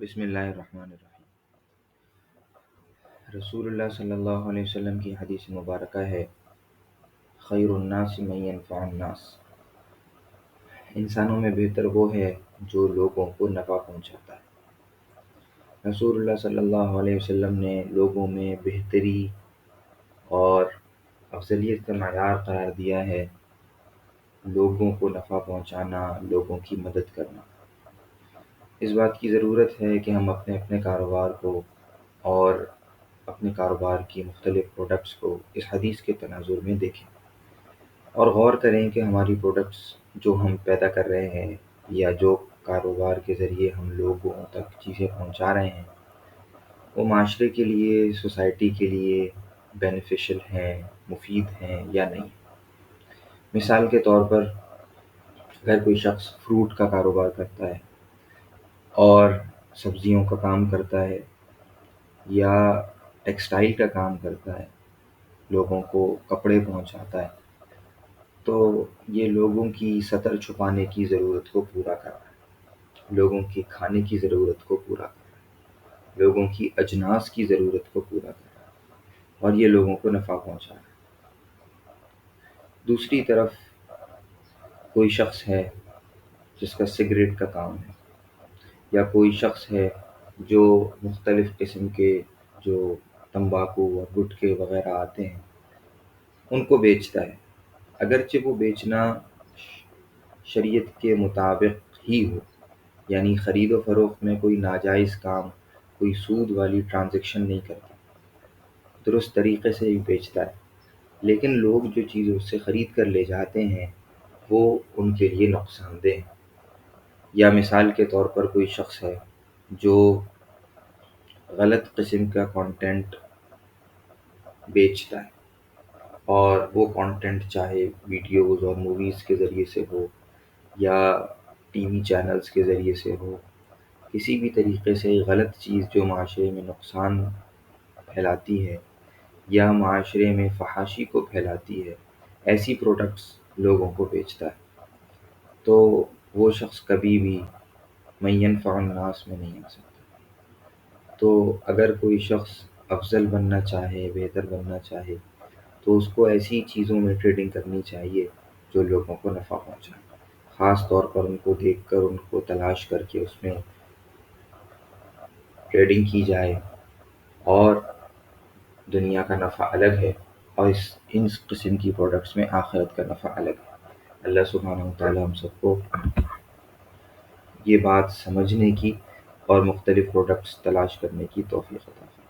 بسم اللہ الرحمن الرحیم۔ رسول اللہ صلی اللہ علیہ وسلم کی حدیث مبارکہ ہے، خیر الناس من ينفع الناس۔ انسانوں میں بہتر وہ ہے جو لوگوں کو نفع پہنچاتا ہے۔ رسول اللہ صلی اللہ علیہ وسلم نے لوگوں میں بہتری اور افضلیت کا معیار قرار دیا ہے لوگوں کو نفع پہنچانا، لوگوں کی مدد کرنا۔ اس بات کی ضرورت ہے کہ ہم اپنے اپنے کاروبار کو اور اپنے کاروبار کی مختلف پروڈکٹس کو اس حدیث کے تناظر میں دیکھیں اور غور کریں کہ ہماری پروڈکٹس جو ہم پیدا کر رہے ہیں یا جو کاروبار کے ذریعے ہم لوگوں تک چیزیں پہنچا رہے ہیں وہ معاشرے کے لیے، سوسائٹی کے لیے بینیفیشل ہیں، مفید ہیں یا نہیں۔ مثال کے طور پر اگر کوئی شخص فروٹ کا کاروبار کرتا ہے اور سبزیوں کا کام کرتا ہے یا ٹیکسٹائل کا کام کرتا ہے، لوگوں کو کپڑے پہنچاتا ہے، تو یہ لوگوں کی سطر چھپانے کی ضرورت کو پورا کر رہا ہے، لوگوں کی کھانے کی ضرورت کو پورا کر رہا ہے، لوگوں کی اجناس کی ضرورت کو پورا کر رہا ہے اور یہ لوگوں کو نفع پہنچا رہا ہے۔ دوسری طرف کوئی شخص ہے جس کا سگریٹ کا کام ہے، یا کوئی شخص ہے جو مختلف قسم کے جو تمباکو اور گٹکے وغیرہ آتے ہیں ان کو بیچتا ہے۔ اگرچہ وہ بیچنا شریعت کے مطابق ہی ہو، یعنی خرید و فروخت میں کوئی ناجائز کام، کوئی سود والی ٹرانزیکشن نہیں کرتا، درست طریقے سے ہی بیچتا ہے، لیکن لوگ جو چیز اس سے خرید کر لے جاتے ہیں وہ ان کے لیے نقصان دہ ہے۔ یا مثال کے طور پر کوئی شخص ہے جو غلط قسم کا کانٹینٹ بیچتا ہے، اور وہ کانٹینٹ چاہے ویڈیوز اور موویز کے ذریعے سے ہو یا ٹی وی چینلز کے ذریعے سے ہو، کسی بھی طریقے سے غلط چیز جو معاشرے میں نقصان پھیلاتی ہے یا معاشرے میں فحاشی کو پھیلاتی ہے، ایسی پروڈکٹس لوگوں کو بیچتا ہے، تو وہ شخص کبھی بھی من ينفع الناس میں نہیں آ سکتا۔ تو اگر کوئی شخص افضل بننا چاہے، بہتر بننا چاہے، تو اس کو ایسی چیزوں میں ٹریڈنگ کرنی چاہیے جو لوگوں کو نفع پہنچائے، خاص طور پر ان کو دیکھ کر، ان کو تلاش کر کے اس میں ٹریڈنگ کی جائے۔ اور دنیا کا نفع الگ ہے اور ان قسم کی پروڈکٹس میں آخرت کا نفع الگ ہے۔ اللہ سبحانہ وتعالی ہم سب کو یہ بات سمجھنے کی اور مختلف پروڈکٹس تلاش کرنے کی توفیق عطا فرمائے۔